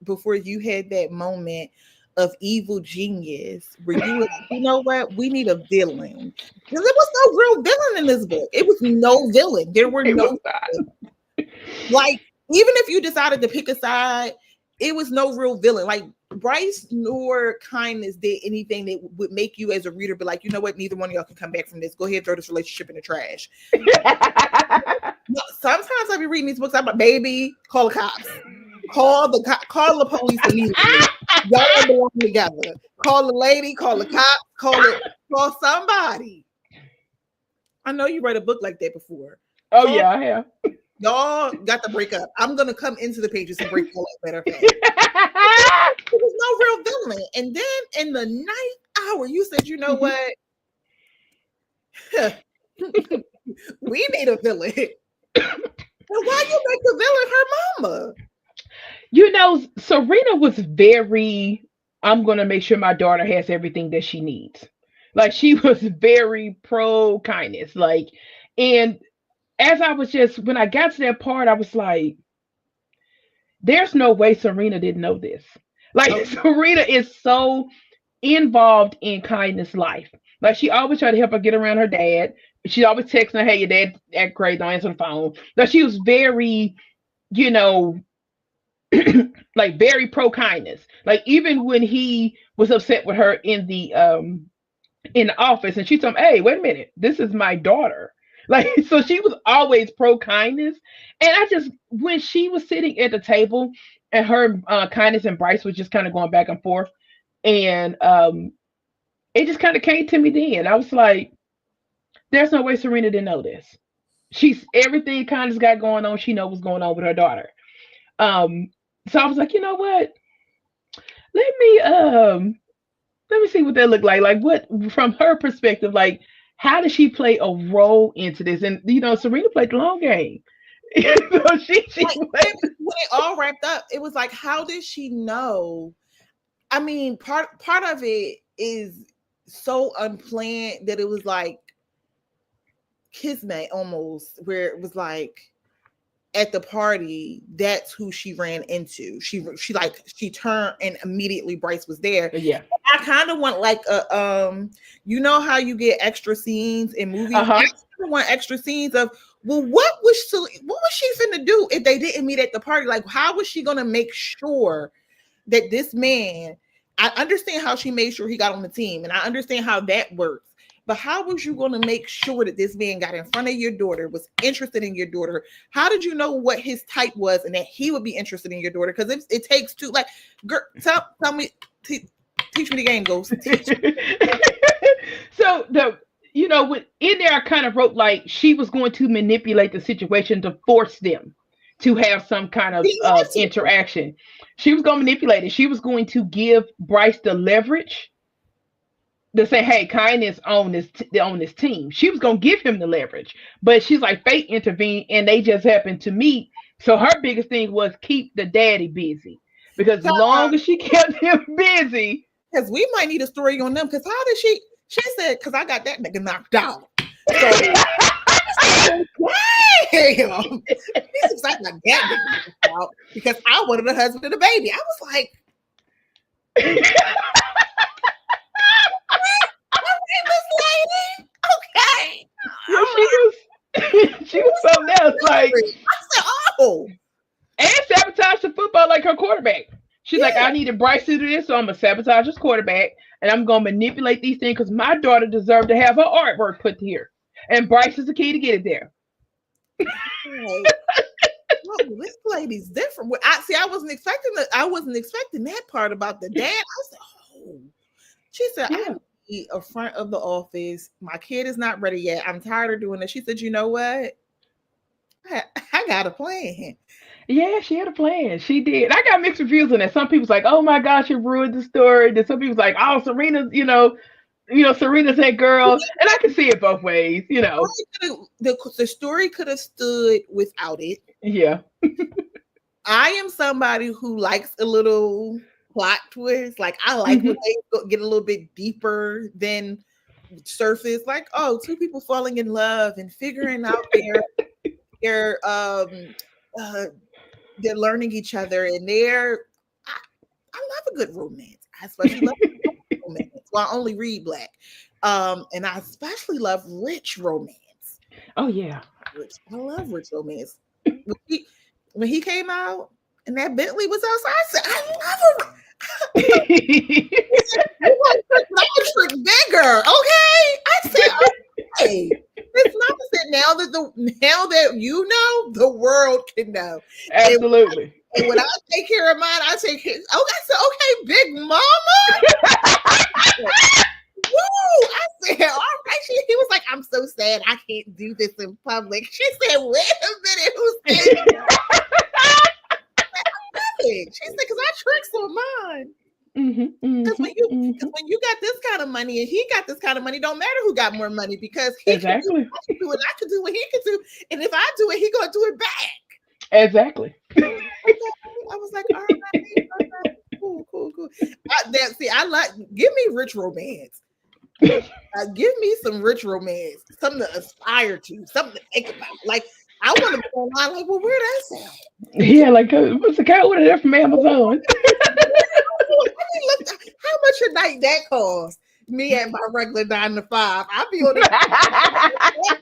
before you had that moment of evil genius where you were like, you know what, we need a villain? Because there was no real villain in this book. It was no villain. There were it no was not. like, even if you decided to pick a side, it was no real villain. Like Bryce nor Kindness did anything that would make you as a reader be like, you know what, neither one of y'all can come back from this. Go ahead, throw this relationship in the trash. No, sometimes I be reading these books. I'm like, baby, call the cops. Call the police immediately. Y'all don't belong together. Call the lady, call the cops, call somebody. I know you read a book like that before. Oh Call yeah, I have. y'all got to break up. I'm gonna come into the pages and break all that, matter of fact. There was no real villain. And then in the ninth hour, you said, you know Mhm. what? We need a villain. And why you make the villain her mama? Serena was very, I'm going to make sure my daughter has everything that she needs. Like, she was very pro kindness. Like, and as I was just, when I got to that part, I was like, there's no way Serena didn't know this. Like, Oh, Serena is so involved in kindness life. Like she always tried to help her get around her dad. She always texting her, "Hey, your dad act crazy, don't answer the phone." Like she was very, you know, like very pro kindness. Like even when he was upset with her in the office, and she told him, "Hey, wait a minute, this is my daughter." Like so, she was always pro kindness, and I just when she was sitting at the table, and her kindness and Bryce was just kind of going back and forth, and it just kind of came to me then. I was like, "There's no way Serena didn't know this. She's everything kindness got going on. She know what's going on with her daughter." Um, so I was like, you know what? Let me let me see what that looked like. Like what from her perspective, like how does she play a role into this? And Serena played the long game. So she Like went. when it all wrapped up, it was like, how did she know? I mean, part of it is so unplanned that it was like kismet almost, where it was like at the party, that's who she ran into. She turned and immediately Bryce was there. Yeah. I kind of want like a you know how you get extra scenes in movies? I Uh-huh. kinda want extra scenes of, well, what was she finna do if they didn't meet at the party? Like, how was she gonna make sure that this man, I understand how she made sure he got on the team, and I understand how that works. But how was you going to make sure that this man got in front of your daughter, was interested in your daughter? How did you know what his type was and that he would be interested in your daughter? Because it takes two, like, girl, tell me, teach me the game, Ghost. Teach me. So when in there, I kind of wrote like she was going to manipulate the situation to force them to have some kind of He had to. interaction. She was going to manipulate it. She was going to give Bryce the leverage to say, "Hey, kindness on this team." She was gonna give him the leverage, but she's like, fate intervened, and they just happened to meet. So her biggest thing was keep the daddy busy, because long as she kept him busy, Because we might need a story on them. Because how did she? She said, "Because I got that nigga knocked out." So damn, he's excited like that nigga knocked out because I wanted a husband and a baby. I was like, this lady, okay. yeah, she was she was something else. Like, I said, oh, and sabotage the football like her quarterback. She's like, yeah. "I needed Bryce to do this, so I'm gonna sabotage his quarterback, and I'm gonna manipulate these things because my daughter deserved to have her artwork put here, and Bryce is the key to get it there." Like, well, this lady's different. I see. I wasn't expecting that. I wasn't expecting that part about the dad. I said, oh. She said, Yeah. I need a front of the office. My kid is not ready yet. I'm tired of doing this. She said, you know what? I got a plan. Yeah, she had a plan. She did. I got mixed reviews on that. Some people's like, "Oh my gosh, you ruined the story." Then some people's like, "Oh, Serena's, Serena's that girl." And I can see it both ways. The story could have stood without it. Yeah. I am somebody who likes a little plot twist. Like, I like when they get a little bit deeper than surface. Like, oh, two people falling in love and figuring out their they're learning each other, and I love a good romance. I especially love romance. Well, I only read Black, and I especially love rich romance. Oh yeah. I love rich romance. When he came out and that Bentley was outside, I said, I love him. I trick bigger, okay? I said, okay. It's not that now that you know, the world can know. Absolutely. And when I take care of mine, I take care. Okay, so okay, big mama. Woo! I said, all right. He was like, I'm so sad I can't do this in public. She said, wait a minute, who's saying that? She said, because I tricks on mine. Because when you got this kind of money and he got this kind of money, don't matter who got more money, because he exactly. can do what I can do what he can do, and if I do it, he gonna do it back. Exactly. Okay. I was like, all right, cool. I like, give me rich romance. Give me some rich romance, something to aspire to, something to think about. Like, I want to be online. Like, well, where that's at? Yeah, like what's the cat order there from Amazon? How much a night that costs? Me at my regular 9 to 5. I'll be on the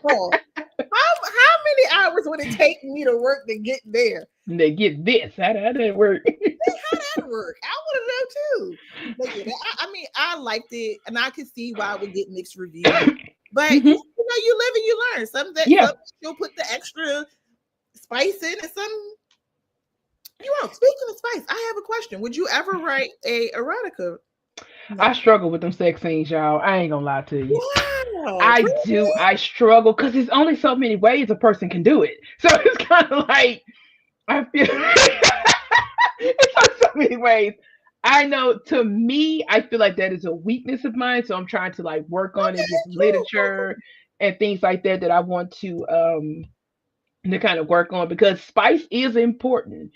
call. How many hours would it take me to work to get there? They get this. How that work? How that work? I want to know too. But yeah, I mean, I liked it, and I could see why it would get mixed reviews. But Hmm. you live and you learn. Some Yeah. you'll put the extra spice in, and some you won't. Speaking of spice, I have a question. Would you ever write a erotica I novel? struggle with them sex scenes, y'all. I ain't gonna lie to you. Wow, I do. really? I struggle because there's only so many ways a person can do it. So it's kind of like I feel it's like so many ways. I know to me, I feel like that is a weakness of mine. So I'm trying to like work on it, get Okay, some cool. literature and things like that that I want to kind of work on because spice is important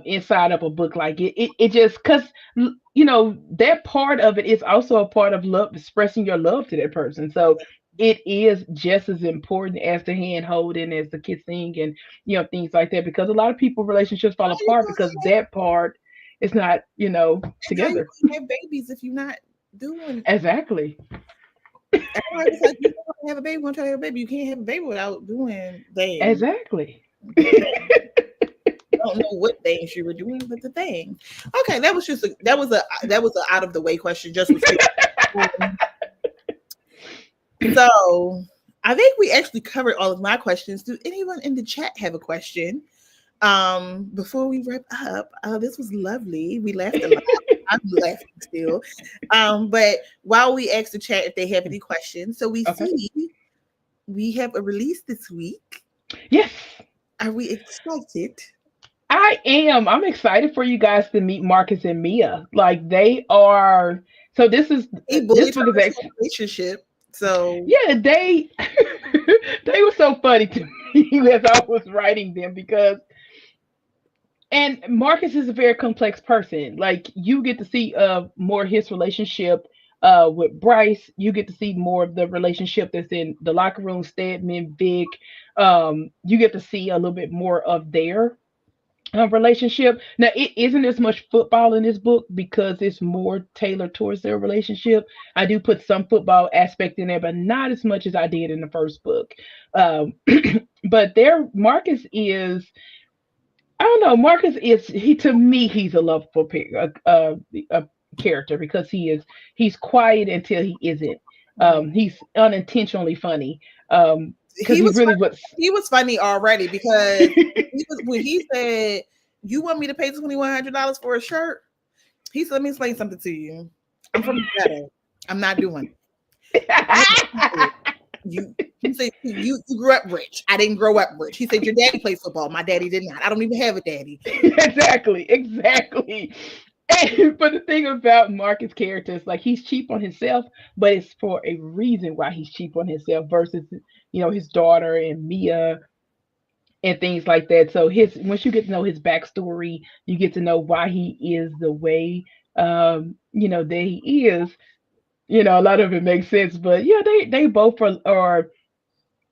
inside of a book like it just because that part of it is also a part of love expressing your love to that person, so it is just as important as the hand holding, as the kissing, and things like that, because a lot of people relationships fall How you apart because gonna that part is not and how you together. gonna have babies if you're not doing? Exactly. Everybody was like, you want to have a baby, want to try to have a baby. You can't have a baby without doing things. Exactly. I don't know what things you were doing, but the thing. Okay, that was just that was a out of the way question. Just was curious. So I think we actually covered all of my questions. Do anyone in the chat have a question? Before we wrap up, this was lovely. We laughed a lot. I'm laughing still. But while we ask the chat if they have any questions, so we Okay. see we have a release this week. Yes. Are we excited? I am. I'm excited for you guys to meet Marcus and Mia. Like they are. So He this bullied book her is into a actually, relationship. So yeah, they they were so funny to me as I was writing them because, and Marcus is a very complex person. Like you get to see more his relationship with Bryce. You get to see more of the relationship that's in the locker room, Stedman, Vic. You get to see a little bit more of their relationship. Now, it isn't as much football in this book because it's more tailored towards their relationship. I do put some football aspect in there, but not as much as I did in the first book. Um, but their Marcus is, I don't know, Marcus is, he to me he's a lovable a character because he's quiet until he isn't. He's unintentionally funny. Because he he was really funny. was. He was funny already because when he said, "You want me to pay $2,100 for a shirt?" He said, "Let me explain something to you. I'm from the ghetto. I'm not doing it." You he said you grew up rich. I didn't grow up rich. He said your daddy played football. My daddy did not. I don't even have a daddy. Exactly, exactly. And but the thing about Marcus' character is like he's cheap on himself, but it's for a reason why he's cheap on himself versus his daughter and Mia and things like that. So his once you get to know his backstory, you get to know why he is the way that he is. A lot of it makes sense, but yeah, they both are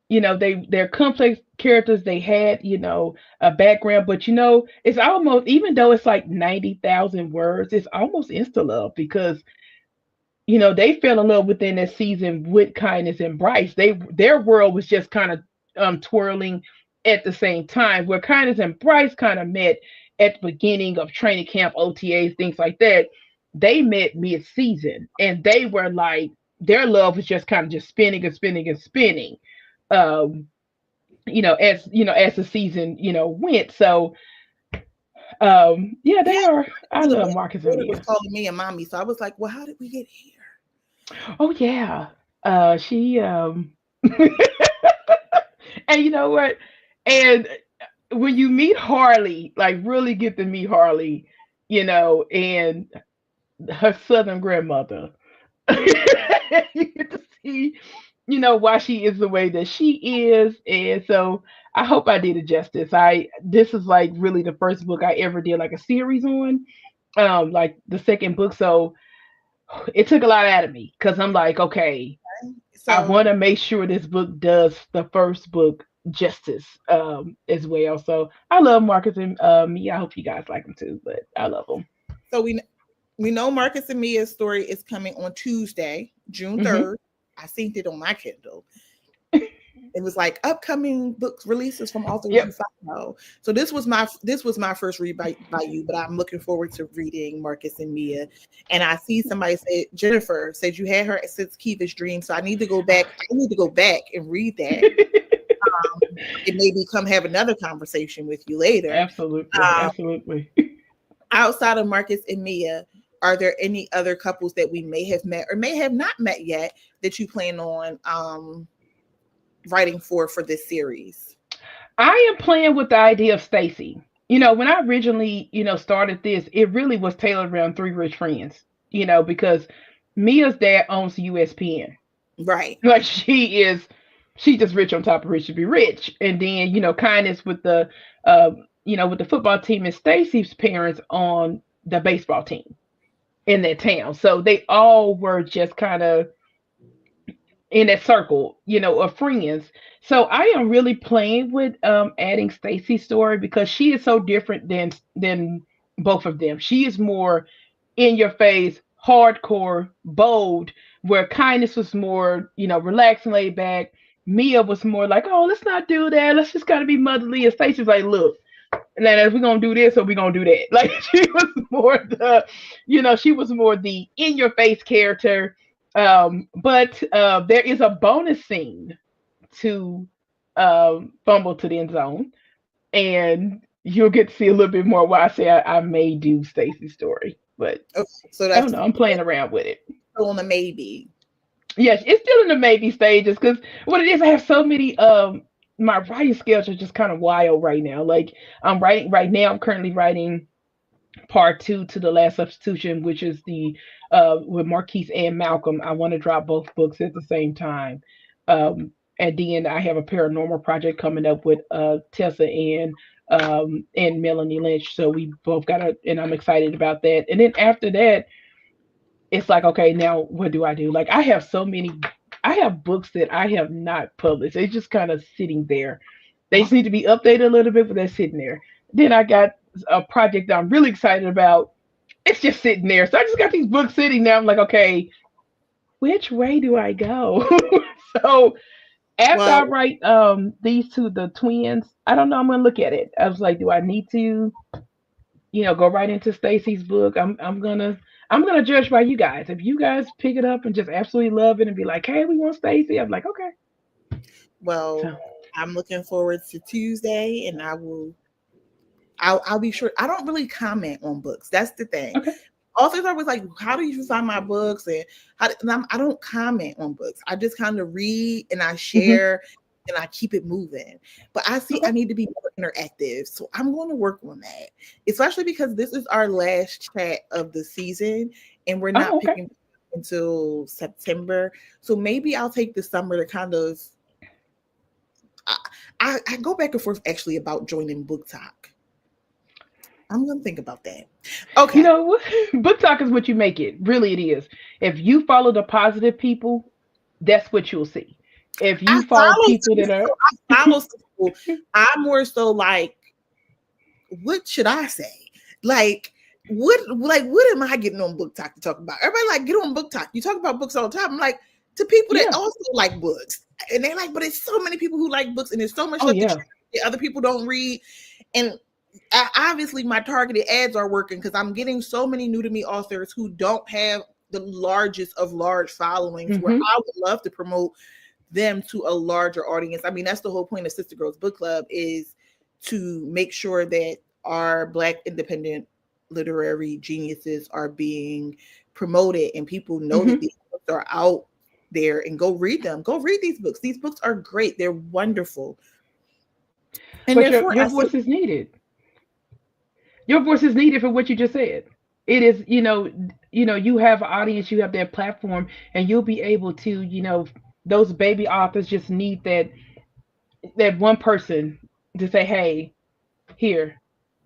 they're complex characters. They had a background, but it's almost, even though it's like 90,000 words, it's almost insta love because they fell in love within that season with Kindness and Bryce. Their world was just kind of twirling at the same time, where Kindness and Bryce kind of met at the beginning of training camp, OTAs, things like that. They met mid-season, and they were like, their love was just kind of just spinning and spinning and spinning. Um, as the season, went. So, yeah, Yeah, they are. I the love way Marcus my and daughter was Mia. calling me and mommy, so I was like, "Well, how did we get here?" Oh yeah. She and you know what? And when you meet Harley, like really get to meet Harley, and her southern grandmother, you get to see, why she is the way that she is. And so I hope I did it justice. This is like really the first book I ever did like a series on. Like the second book. So it took a lot out of me because I'm like, okay, I So want to make sure this book does the first book justice as well. So I love Marcus and me. I hope you guys like them too, but I love them. so we know Marcus and Mia's story is coming on Tuesday. June Hmm. 3rd. I synced it on my Kindle. It was like upcoming books releases from authors you Yep. follow. So this was my first read by you, but I'm looking forward to reading Marcus and Mia. And I see somebody say Jennifer said you had her since Kiva's Dream, so I need to go back. I need to go back and read that. And maybe come have another conversation with you later. Absolutely. Um, Absolutely. Outside of Marcus and Mia, are there any other couples that we may have met or may have not met yet that you plan on writing for this series? I am playing with the idea of Stacy. When I originally, started this, it really was tailored around three rich friends, because Mia's dad owns USPN. Right. Like she just rich on top of rich to be rich. And then, kindness with uh, with the football team and Stacy's parents on the baseball team in that town. So they all were just kind of in that circle, of friends. So I am really playing with adding Stacy's story because she is so different than both of them. She is more in your face, hardcore, bold, where kindness was more, relaxed and laid back. Mia was more like, oh, let's not do that. Let's just gotta be motherly. And Stacey was like, look, and then if we're gonna do this or we're gonna do that. Like she was more she was more the in your face character. But there is a bonus scene to fumble to the end zone, and you'll get to see a little bit more why I say I may do Stacy's story. But Okay, so I don't that's know, I'm playing around with it. still on the maybe. Yes, it's still in the maybe stages because what it is, I have so many my writing skills are just kind of wild right now. Like I'm writing right now, I'm currently writing part two to the last substitution, which is the with Marquise and Malcolm. I want to drop both books at the same time. And then I have a paranormal project coming up with Tessa and Melanie Lynch. So we both got to, and I'm excited about that. And then after that, it's like, okay, now what do I do? Like I have books that I have not published. They're just kind of sitting there. They just need to be updated a little bit, but they're sitting there. Then I got a project that I'm really excited about. It's just sitting there. So I just got these books sitting there. I'm like, okay, which way do I go? So after I Well, write these two, the twins, I don't know. I'm gonna look at it. I was like, do I need to, go right into Stacy's book? I'm gonna judge by you guys. If you guys pick it up and just absolutely love it and be like, hey, we want Stacy, I'm like, okay. well, So I'm looking forward to Tuesday, and I'll be sure. I don't really comment on books. That's the thing. okay. Authors are always like, "How do you find my books?" And I don't comment on books. I just kind of read and I Hmm. share and I keep it moving. But I see Okay. I need to be more interactive, so I'm going to work on that. Especially because this is our last chat of the season, and we're Oh, not okay. picking until September. So maybe I'll take the summer to kind of. I, I go back and forth actually about joining Book Talk. I'm gonna think about that. You Okay. know what? Book talk is what you make it. Really, it is. If you follow the positive people, that's what you'll see. If I you follow follow people some that are, people. I follow some people. I'm more so like, what should I say? Like, what am I getting on Book Talk to talk about? Everybody like get on Book Talk. You talk about books all the time. I'm like, to people that yeah, also like books. And they're like, but it's so many people who like books, and there's so much oh stuff yeah, that other people don't read. And obviously my targeted ads are working because I'm getting so many new to me authors who don't have the largest of large followings where hmm, I would love to promote them to a larger audience. I mean, that's the whole point of Sistah Girls Book Club is to make sure that our Black independent literary geniuses are being promoted and people know that hmm. these books are out there and go read them. Go read these books. These books are great. They're wonderful. And But your therefore, your I said, voice is needed. Your voice is needed for what you just said. It is, you have an audience, you have their platform, and you'll be able to, those baby authors just need that one person to say, hey, here,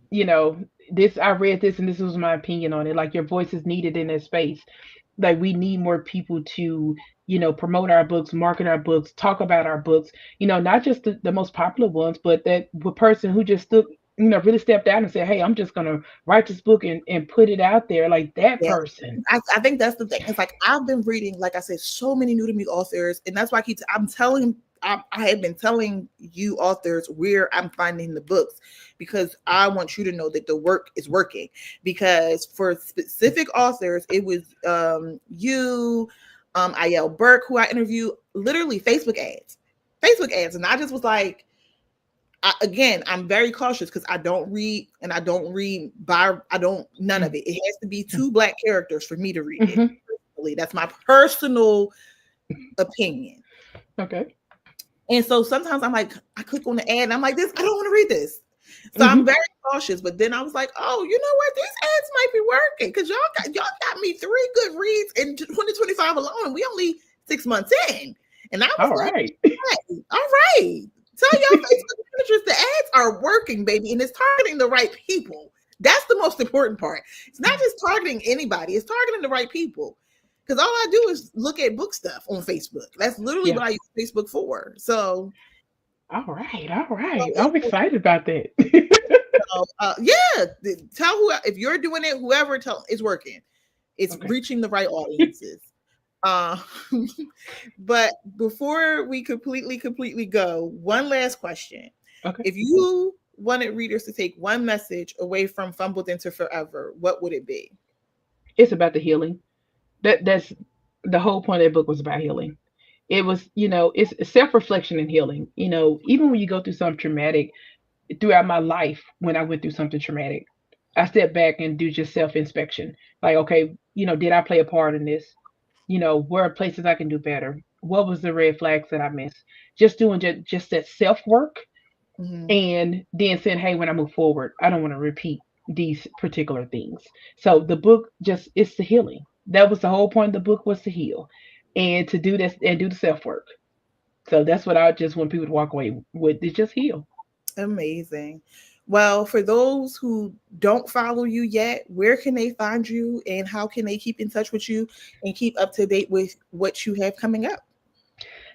you know, this I read this and this was my opinion on it. Like your voice is needed in that space. Like we need more people to, promote our books, market our books, talk about our books. Not just the most popular ones, but that person who just stood. really stepped out and said, hey, I'm just gonna write this book and put it out there, like that Yeah, person. I think that's the thing. It's like I've been reading, like I said, so many new to me authors, and that's why I'm telling. I have been telling you authors where I'm finding the books because I want you to know that the work is working. Because for specific authors, it was you, IL Burke, who I interviewed, literally Facebook ads, and I just was like, again, I'm very cautious because I don't read and I don't read by I don't none of it. It has to be two black characters for me to read it. Mm-hmm. Personally. That's my personal opinion. Okay. And so sometimes I'm like, I click on the ad and I'm like, this, I don't want to read this. So I'm Mm-hmm. very cautious. But then I was like, oh, you know what? These ads might be working because y'all got me 3 good reads in 2025 alone. And we only 6 months in. And I was All like, right. hey, all right. Tell y'all Facebook managers the ads are working, baby, and it's targeting the right people. That's the most important part. It's not just targeting anybody, it's targeting the right people. Because all I do is look at book stuff on Facebook. That's literally Yeah. what I use Facebook for. So, All right. All right. so, I'm excited about that. yeah, tell who if you're doing it, whoever tell it's working. It's Okay. reaching the right audiences. Uh, but before we completely go, one last question. Okay. If you wanted readers to take one message away from Fumbled Into Forever, what would it be? It's about the healing. That's the whole point of the book was about healing. It was, it's self-reflection and healing. Even when you go through something traumatic, throughout my life, when I went through something traumatic, I step back and do just self-inspection. Like, okay, did I play a part in this? Where are places I can do better? What was the red flags that I missed? Just doing just that self-work, Mm-hmm. and then saying, hey, when I move forward, I don't want to repeat these particular things. So the book just, it's the healing. That was the whole point of the book, was to heal and to do this and do the self-work. So that's what I just want people to walk away with, is just heal. Amazing. Well, for those who don't follow you yet, where can they find you and how can they keep in touch with you and keep up to date with what you have coming up?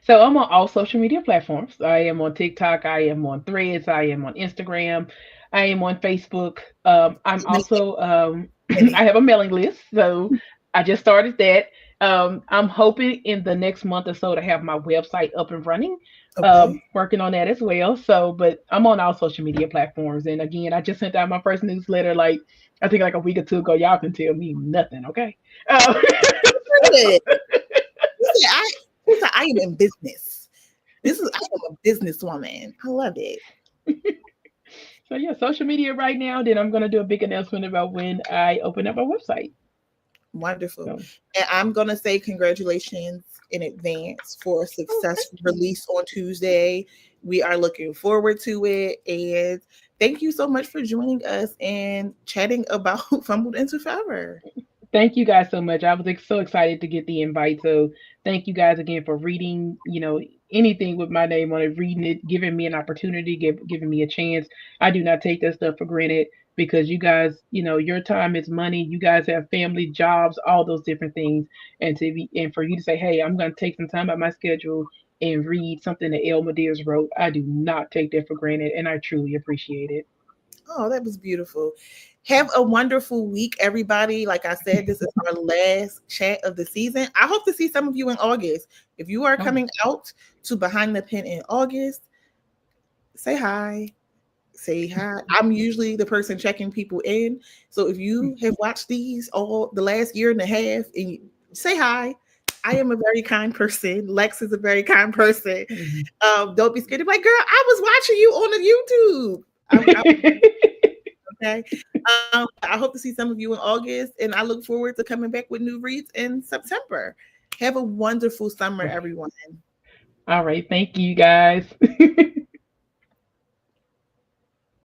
So I'm on all social media platforms. I am on TikTok. I am on Threads. I am on Instagram. I am on Facebook. I'm Many, also many. I have a mailing list, so I just started that. I'm hoping in the next month or so to have my website up and running. Okay. Working on that as well. So, but I'm on all social media platforms, and again, I just sent out my first newsletter, like I think like a week or two ago. Y'all can tell me nothing, okay? Uh, Good. I am in business. I am a businesswoman. I love it. So yeah, social media right now. Then I'm gonna do a big announcement about when I open up my website. Wonderful. So, And I'm going to say congratulations in advance for a oh, thank successful you. release on Tuesday. We are looking forward to it. And thank you so much for joining us and chatting about Fumbled Into Forever. Thank you guys so much. I was so excited to get the invite. So thank you guys again for reading, anything with my name on it, reading it, giving me an opportunity, giving me a chance. I do not take that stuff for granted because you guys, your time is money. You guys have family, jobs, all those different things. And for you to say, hey, I'm going to take some time out of my schedule and read something that Elle Madearis wrote, I do not take that for granted. And I truly appreciate it. Oh, that was beautiful. Have a wonderful week, everybody. Like I said, this is our last chat of the season. I hope to see some of you in August. If you are Oh, coming out to Behind the Pen in August, say hi. Say hi. I'm usually the person checking people in. So if you have watched these all the last year and a half, and say hi. I am a very kind person. Lex is a very kind person. mhm. Don't be scared to be like, girl, I was watching you on the YouTube. Okay. I hope to see some of you in August, and I look forward to coming back with new reads in September. Have a wonderful summer, everyone. All right. Thank you guys.